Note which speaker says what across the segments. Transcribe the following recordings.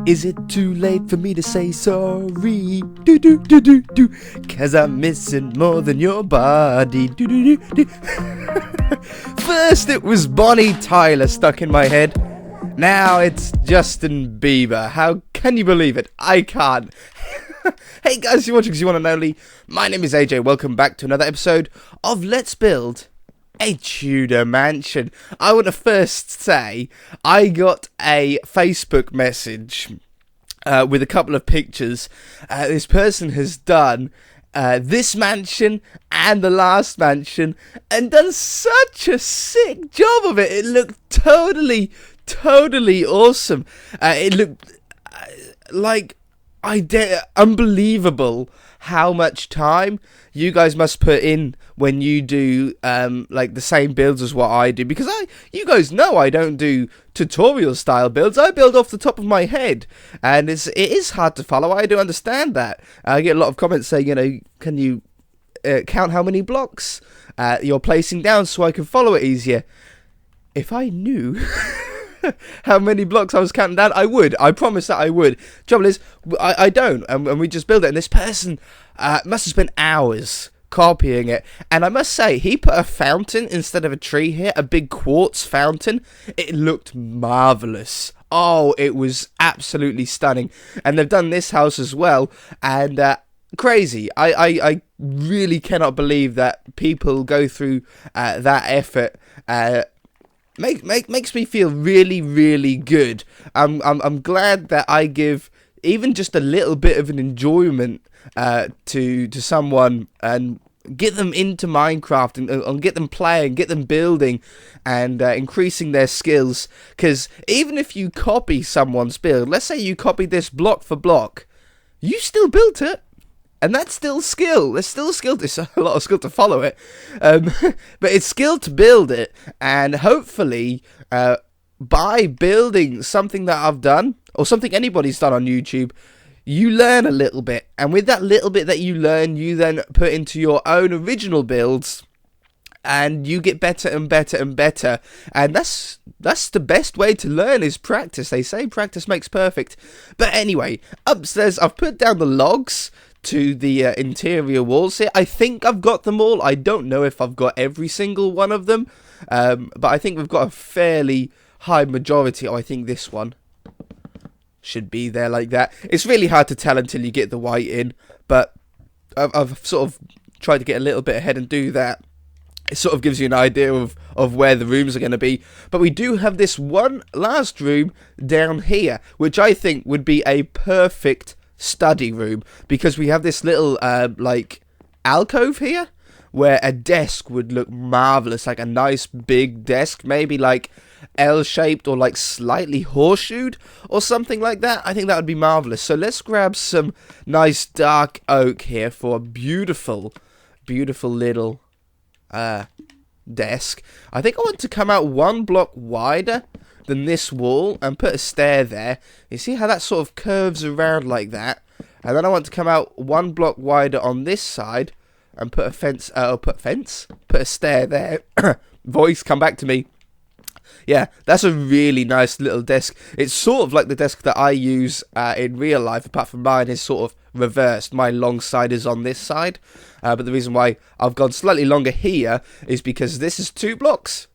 Speaker 1: Is it too late for me to say sorry? Do do do do do. 'Cause I'm missing more than your body. Do do do do. First it was Bonnie Tyler stuck in my head. Now it's Justin Bieber. How can you believe it? I can't. Hey guys, you're watching because you want to know Lee. My name is AJ. Welcome back to another episode of Let's Build a Tudor Mansion. I want to first say I got a Facebook message with a couple of pictures. This person has done this mansion and the last mansion and done such a sick job of it. It looked totally awesome. It looked like unbelievable how much time you guys must put in when you do like the same builds as what I do, because you guys know I don't do tutorial style builds. I build off the top of my head, and it is hard to follow. I do understand that. I get a lot of comments saying, you know, can you count how many blocks you're placing down so I can follow it easier? If I knew how many blocks I was counting down, I would. I promise that I would. Trouble is, I don't, and we just build it. And this person must have spent hours copying it. And I must say, he put a fountain instead of a tree here, a big quartz fountain. It looked marvelous. Oh, it was absolutely stunning. And they've done this house as well, and crazy. I really cannot believe that people go through that effort. Makes me feel really good. I'm glad that I give even just a little bit of an enjoyment to someone and get them into Minecraft and get them playing, get them building, and increasing their skills. Because even if you copy someone's build, let's say you copied this block for block, you still built it. And that's still skill. There's still skill. There's a lot of skill to follow it. But it's skill to build it. And hopefully, by building something that I've done, or something anybody's done on YouTube, you learn a little bit. And with that little bit that you learn, you then put into your own original builds. And you get better and better and better. And that's the best way to learn, is practice. They say practice makes perfect. But anyway, upstairs, I've put down the logs to the interior walls here. I think I've got them all. I don't know if I've got every single one of them, but I think we've got a fairly high majority. Oh, I think this one should be there like that. It's really hard to tell until you get the white in, but I've sort of tried to get a little bit ahead and do that. It sort of gives you an idea of where the rooms are going to be. But we do have this one last room down here, which I think would be a perfect study room, because we have this little like alcove here where a desk would look marvelous, like a nice big desk, maybe like L-shaped or like slightly horseshoed or something like that. I think that would be marvelous. So let's grab some nice dark oak here for a beautiful little desk. I think I want to come out one block wider than this wall and put a stair there. You see how that sort of curves around like that? And then I want to come out one block wider on this side and put a fence, put a stair there. Voice, come back to me. Yeah, that's a really nice little desk. It's sort of like the desk that I use in real life, apart from mine is sort of reversed. My long side is on this side. But the reason why I've gone slightly longer here is because this is 2 blocks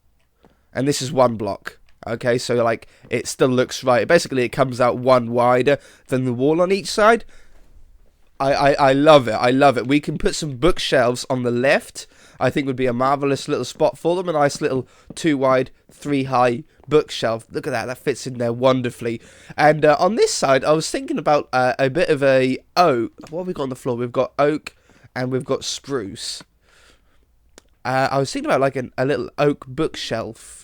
Speaker 1: and this is 1 block. Okay, so like it still looks right. Basically, it comes out one wider than the wall on each side. I love it. I love it. We can put some bookshelves on the left. I think would be a marvelous little spot for them. A nice little 2 wide, 3 high bookshelf. Look at that. That fits in there wonderfully. And on this side, I was thinking about a bit of a oak. What have we got on the floor? We've got oak and we've got spruce. I was thinking about like a little oak bookshelf.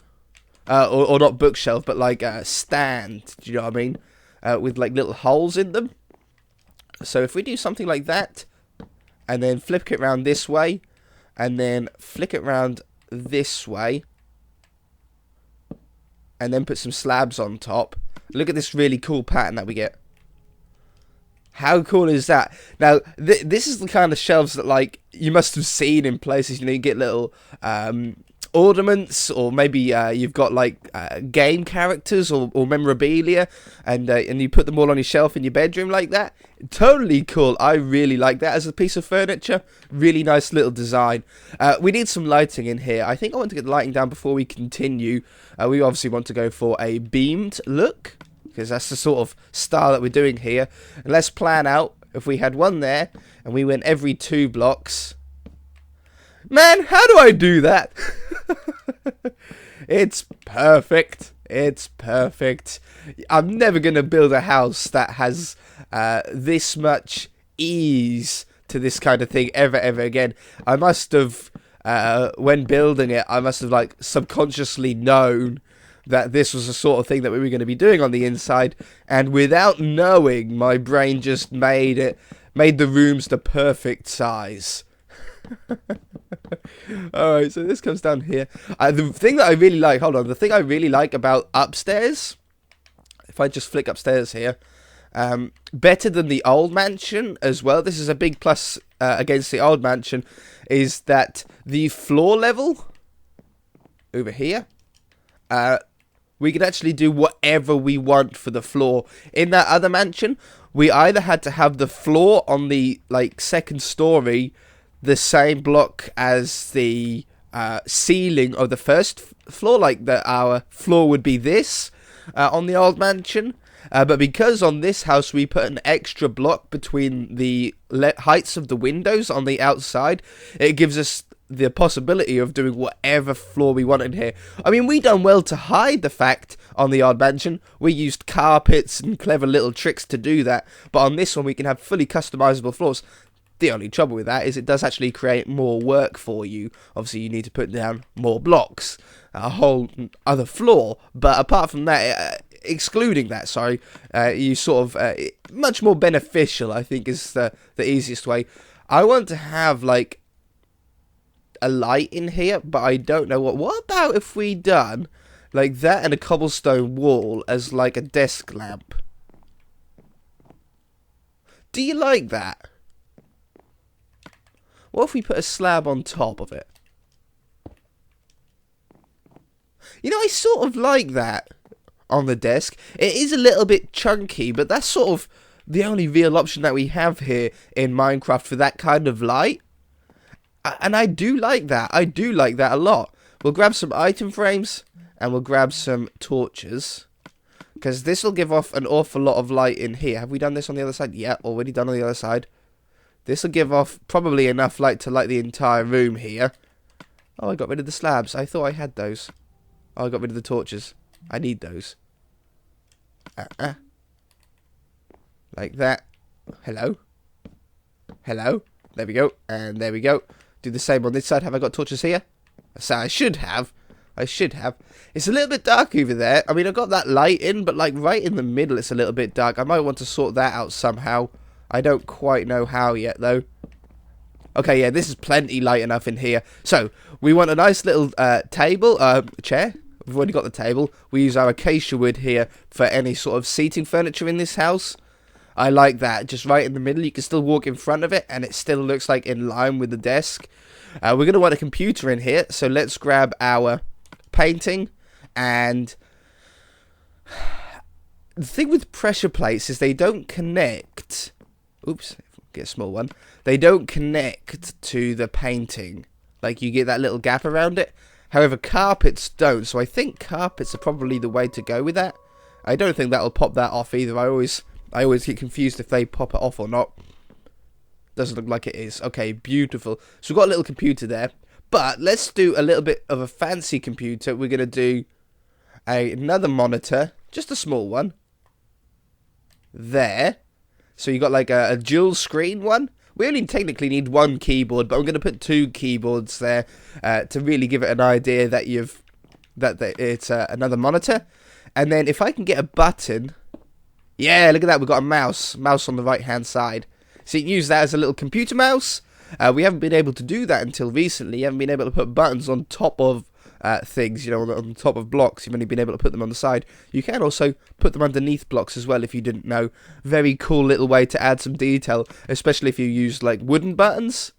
Speaker 1: Or not bookshelf, but like a stand. Do you know what I mean? With like little holes in them. So if we do something like that, and then flip it around this way, and then flick it around this way, and then put some slabs on top. Look at this really cool pattern that we get. How cool is that? Now, this is the kind of shelves that, like, you must have seen in places. You know, you get little ornaments, or maybe you've got like game characters or memorabilia, and you put them all on your shelf in your bedroom like that. Totally cool. I really like that as a piece of furniture. Really nice little design. We need some lighting in here. I think I want to get the lighting down before we continue. We obviously want to go for a beamed look, because that's the sort of style that we're doing here. And let's plan out if we had one there and we went every 2 blocks. Man, how do I do that? It's perfect. It's perfect. I'm never going to build a house that has this much ease to this kind of thing ever again. I must have, when building it, I must have like subconsciously known that this was the sort of thing that we were going to be doing on the inside, and without knowing, my brain just made the rooms the perfect size. Alright, so this comes down here. The thing that I really like, the thing I really like about upstairs, if I just flick upstairs here, better than the old mansion as well, this is a big plus against the old mansion, is that the floor level over here, we can actually do whatever we want for the floor. In that other mansion, we either had to have the floor on the like second story the same block as the ceiling of the first floor, like our floor would be this on the old mansion. But because on this house we put an extra block between the heights of the windows on the outside, it gives us the possibility of doing whatever floor we want in here. I mean, we done well to hide the fact on the old mansion. We used carpets and clever little tricks to do that. But on this one, we can have fully customizable floors. The only trouble with that is it does actually create more work for you. Obviously, you need to put down more blocks, a whole other floor. But apart from that, excluding that, sorry, you sort of much more beneficial, I think, is the easiest way. I want to have like a light in here, but I don't know what about if we done like that and a cobblestone wall as like a desk lamp? Do you like that? What if we put a slab on top of it? You know, I sort of like that on the desk. It is a little bit chunky, but that's sort of the only real option that we have here in Minecraft for that kind of light. And I do like that. I do like that a lot. We'll grab some item frames and we'll grab some torches, because this will give off an awful lot of light in here. Have we done this on the other side? Yeah, already done on the other side. This will give off probably enough light to light the entire room here. Oh, I got rid of the slabs. I thought I had those. Oh, I got rid of the torches. I need those. Like that. Hello. Hello. There we go. And there we go. Do the same on this side. Have I got torches here? So I should have. It's a little bit dark over there. I mean, I got that light in, but like right in the middle it's a little bit dark. I might want to sort that out somehow. I don't quite know how yet, though. Okay, yeah, this is plenty light enough in here. So, we want a nice little chair. We've already got the table. We use our acacia wood here for any sort of seating furniture in this house. I like that. Just right in the middle. You can still walk in front of it, and it still looks like in line with the desk. We're going to want a computer in here, so let's grab our painting. And the thing with pressure plates is they don't connect. Oops, get a small one. They don't connect to the painting. Like, you get that little gap around it. However, carpets don't, so I think carpets are probably the way to go with that. I don't think that'll pop that off either. I always get confused if they pop it off or not. Doesn't look like it is. Okay, beautiful. So we've got a little computer there. But let's do a little bit of a fancy computer. We're going to do another monitor. Just a small one. There. So you got like a dual screen one. We only technically need one keyboard, but I'm going to put 2 keyboards there to really give it an idea that it's another monitor. And then if I can get a button, yeah, look at that, we've got a mouse on the right hand side. So you can use that as a little computer mouse. We haven't been able to do that until recently. You haven't been able to put buttons on top of things, you know, on the top of blocks. You've only been able to put them on the side. You can also put them underneath blocks as well if you didn't know. Very cool little way to add some detail, especially if you use like wooden buttons.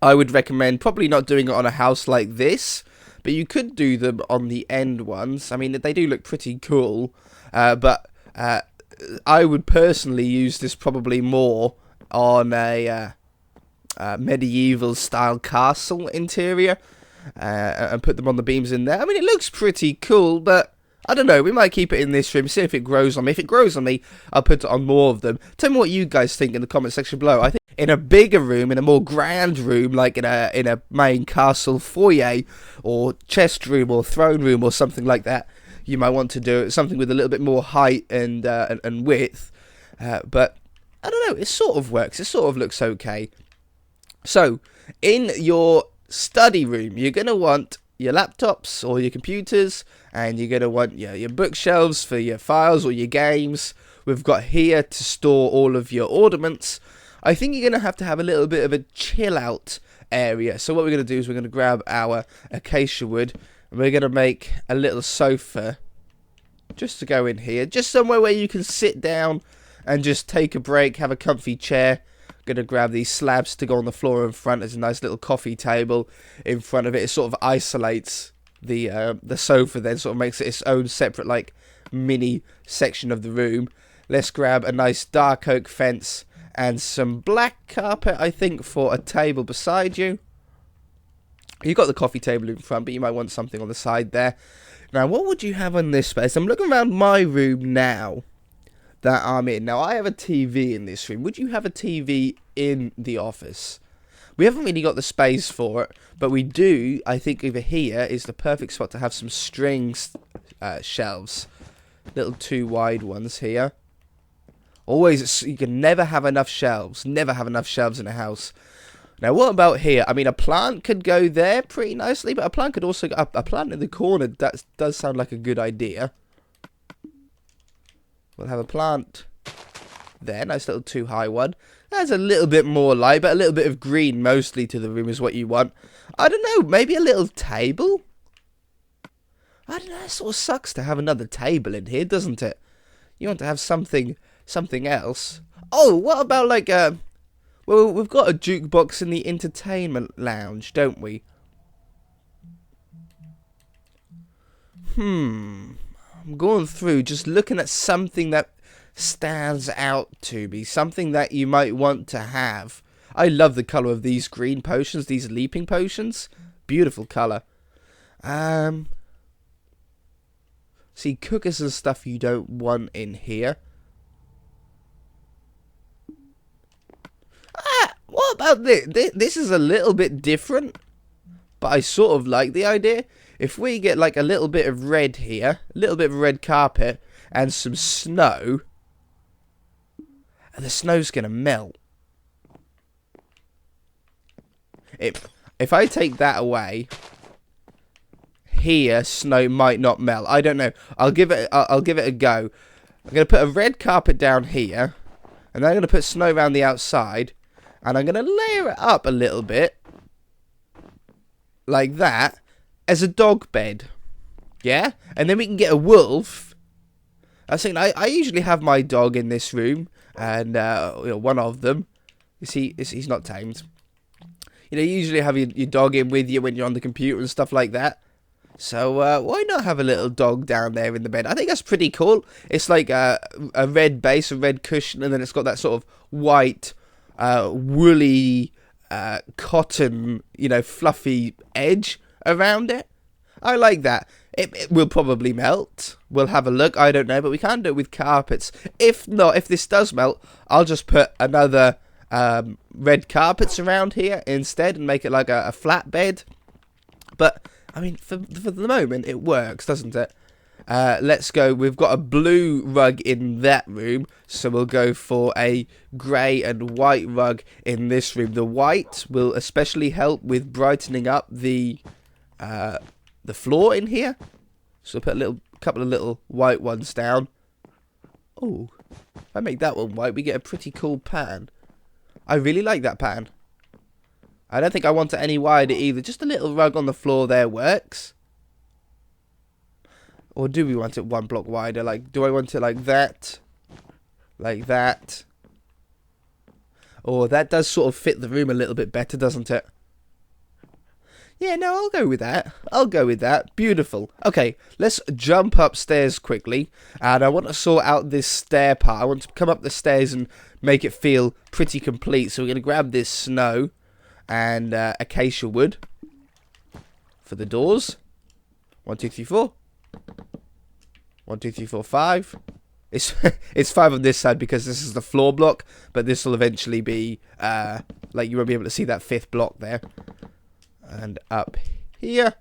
Speaker 1: I would recommend probably not doing it on a house like this, but you could do them on the end ones. I mean, they do look pretty cool, but I would personally use this probably more on a medieval style castle interior, and put them on the beams in there. I mean, it looks pretty cool, but I don't know, we might keep it in this room, see if it grows on me. If it grows on me, I'll put it on more of them. Tell me what you guys think in the comment section below. I think in a bigger room, in a more grand room, like in a main castle foyer, or chest room, or throne room, or something like that, you might want to do something with a little bit more height and width. But I don't know, it sort of works. It sort of looks okay. So, in your study room, you're going to want your laptops or your computers, and you're going to want your bookshelves for your files or your games. We've got here to store all of your ornaments. I think you're going to have a little bit of a chill out area. So what we're going to do is we're going to grab our acacia wood, and we're going to make a little sofa just to go in here. Just somewhere where you can sit down and just take a break, have a comfy chair. Going to grab these slabs to go on the floor in front. There's a nice little coffee table in front of it. It sort of isolates the sofa, then sort of makes it its own separate like mini section of the room. Let's grab a nice dark oak fence and some black carpet, I think, for a table beside you. You've got the coffee table in front, but you might want something on the side there. Now, what would you have on this space? I'm looking around my room now that I'm in. Now, I have a TV in this room. Would you have a TV in the office? We haven't really got the space for it, but we do. I think over here is the perfect spot to have some strings shelves. Little 2 wide ones here. Always, you can never have enough shelves. Never have enough shelves in a house. Now, what about here? I mean, a plant could go there pretty nicely, but a plant could also go up. A plant in the corner, that does sound like a good idea. We'll have a plant there. Nice little 2 high one. That's a little bit more light, but a little bit of green mostly to the room is what you want. I don't know, maybe a little table? I don't know, it sort of sucks to have another table in here, doesn't it? You want to have something else. Oh, what about like well, we've got a jukebox in the entertainment lounge, don't we? I'm going through, just looking at something that stands out to me. Something that you might want to have. I love the colour of these green potions, these leaping potions. Beautiful colour. See, cookers and stuff you don't want in here. What about this? This is a little bit different, but I sort of like the idea. If we get like a little bit of red here, a little bit of red carpet, and some snow, and the snow's going to melt. If I take that away, here snow might not melt. I don't know. I'll give it a go. I'm going to put a red carpet down here, and then I'm going to put snow around the outside, and I'm going to layer it up a little bit, like that, as a dog bed. Yeah? And then we can get a wolf. I was thinking, I usually have my dog in this room, and one of them, he's not tamed. You know, you usually have your dog in with you when you're on the computer and stuff like that. So why not have a little dog down there in the bed? I think that's pretty cool. It's like a red base, a red cushion, and then it's got that sort of white, woolly, cotton, fluffy edge around it. I like that. It will probably melt. We'll have a look. I don't know, but we can't do it with carpets. If not, if this does melt, I'll just put another red carpets around here instead and make it like a flat bed. But I mean, for the moment, it works, doesn't it? Let's go. We've got a blue rug in that room, so we'll go for a grey and white rug in this room. The white will especially help with brightening up the floor in here. So we'll put a couple of little white ones down. Oh, if I make that one white, we get a pretty cool pattern. I really like that pattern. I don't think I want it any wider either. Just a little rug on the floor there works. Or do we want it one block wider? Like, do I want it like that? Like that? Or that does sort of fit the room a little bit better, doesn't it? Yeah, no, I'll go with that. I'll go with that. Beautiful. Okay, let's jump upstairs quickly. And I want to sort out this stair part. I want to come up the stairs and make it feel pretty complete. So we're going to grab this snow and acacia wood for the doors. 1, 2, 3, 4. 1, 2, 3, 4, 5. It's 5 on this side because this is the floor block. But this will eventually be, like you won't be able to see that 5th block there. And up here.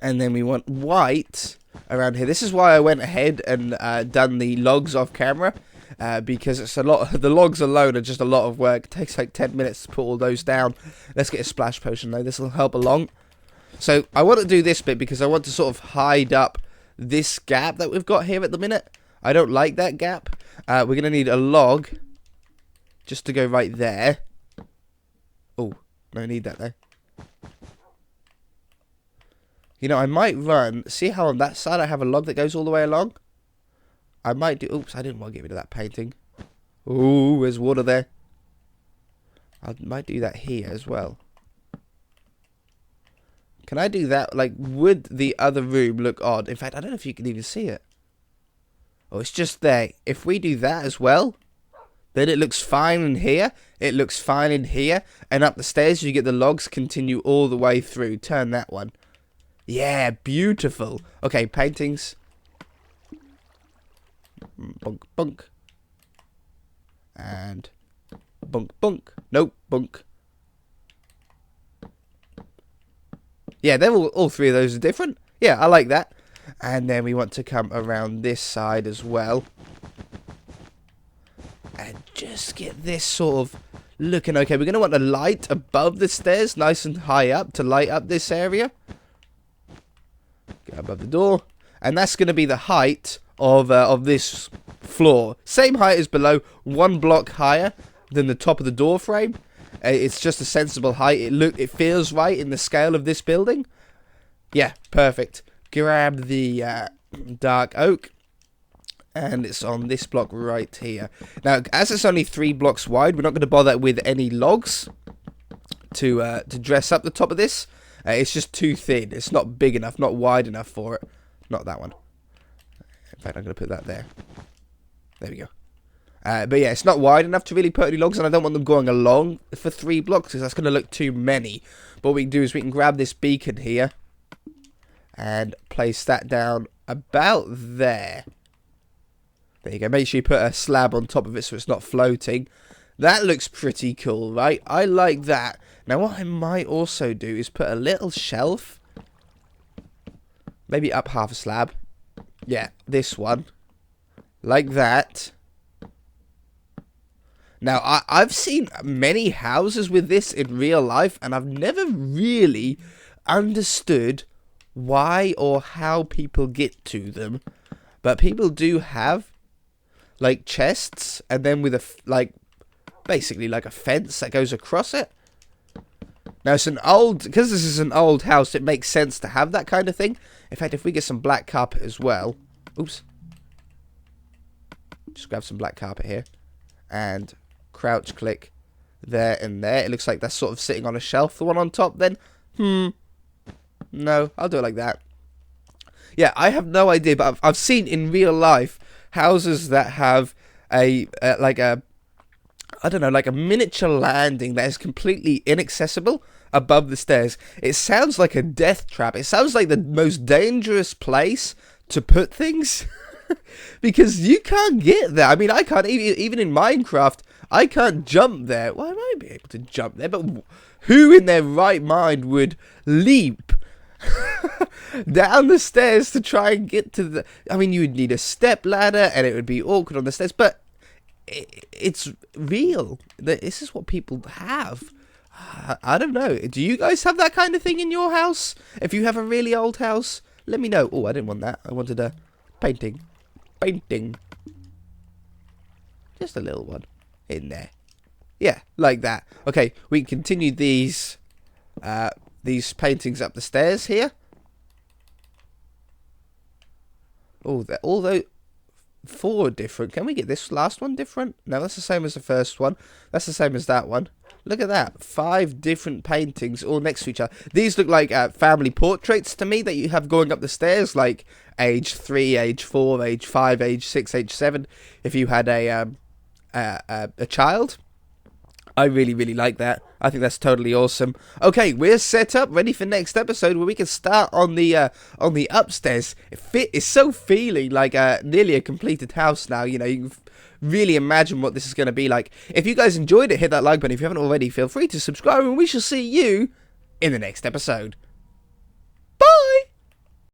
Speaker 1: And then we want white around here. This is why I went ahead and done the logs off camera. Because it's a lot. The logs alone are just a lot of work. It takes like 10 minutes to put all those down. Let's get a splash potion though. This will help along. So I want to do this bit because I want to sort of hide up this gap that we've got here at the minute. I don't like that gap. We're going to need a log just to go right there. Oh, no need that though. You know, I might run. See how on that side I have a log that goes all the way along? I might do... Oops, I didn't want to get rid of that painting. Ooh, there's water there. I might do that here as well. Can I do that? Like, would the other room look odd? In fact, I don't know if you can even see it. Oh, it's just there. If we do that as well... Then it looks fine in here. It looks fine in here. And up the stairs, you get the logs continue all the way through. Turn that one. Yeah, beautiful. Okay, paintings. Bunk, bunk. And bunk, bunk. Nope, bunk. Yeah, they're all 3 of those are different. Yeah, I like that. And then we want to come around this side as well. And just get this sort of looking okay. We're going to want a light above the stairs, nice and high up, to light up this area. Get above the door. And that's going to be the height of this floor. Same height as below, 1 block higher than the top of the door frame. It's just a sensible height. It feels right in the scale of this building. Yeah, perfect. Grab the dark oak. And it's on this block right here. Now, as it's only 3 blocks wide, we're not going to bother with any logs to dress up the top of this. It's just too thin. It's not big enough, not wide enough for it. Not that one. In fact, I'm going to put that there. There we go. But yeah, it's not wide enough to really put any logs, and I don't want them going along for 3 blocks because that's going to look too many. But what we can do is we can grab this beacon here and place that down about there. There you go. Make sure you put a slab on top of it so it's not floating. That looks pretty cool, right? I like that. Now, what I might also do is put a little shelf. Maybe up half a slab. Yeah, this one. Like that. Now, I've seen many houses with this in real life, and I've never really understood why or how people get to them. But people do have like chests, and then with a basically like a fence that goes across it. Now it's because this is an old house, it makes sense to have that kind of thing. In fact, if we get some black carpet as well, oops, just grab some black carpet here and crouch click there and there. It looks like that's sort of sitting on a shelf. The one on top then, no, I'll do it like that. Yeah, I have no idea, but I've seen in real life houses that have a miniature landing that is completely inaccessible above the stairs. It sounds like a death trap. It sounds like the most dangerous place to put things because you can't get there. I mean, I can't even in Minecraft. I can't jump there. Well, I might be able to jump there, but who in their right mind would leap down the stairs to try and get to the... I mean, you would need a step ladder, and it would be awkward on the stairs, but it's real. This is what people have. I don't know. Do you guys have that kind of thing in your house? If you have a really old house, let me know. Oh, I didn't want that. I wanted a painting. Just a little one in there. Yeah, like that. Okay, we can continue these paintings up the stairs here. Oh, although 4 different. Can we get this last one different? No, that's the same as the first one. That's the same as that one. Look at that. 5 different paintings all next to each other. These look like family portraits to me that you have going up the stairs, like age 3, age 4, age 5, age 6, age 7. If you had a child. I really, really like that. I think that's totally awesome. Okay, we're set up, ready for next episode where we can start on the upstairs. It's so feeling like nearly a completed house now. You know, you can really imagine what this is going to be like. If you guys enjoyed it, hit that like button. If you haven't already, feel free to subscribe, and we shall see you in the next episode.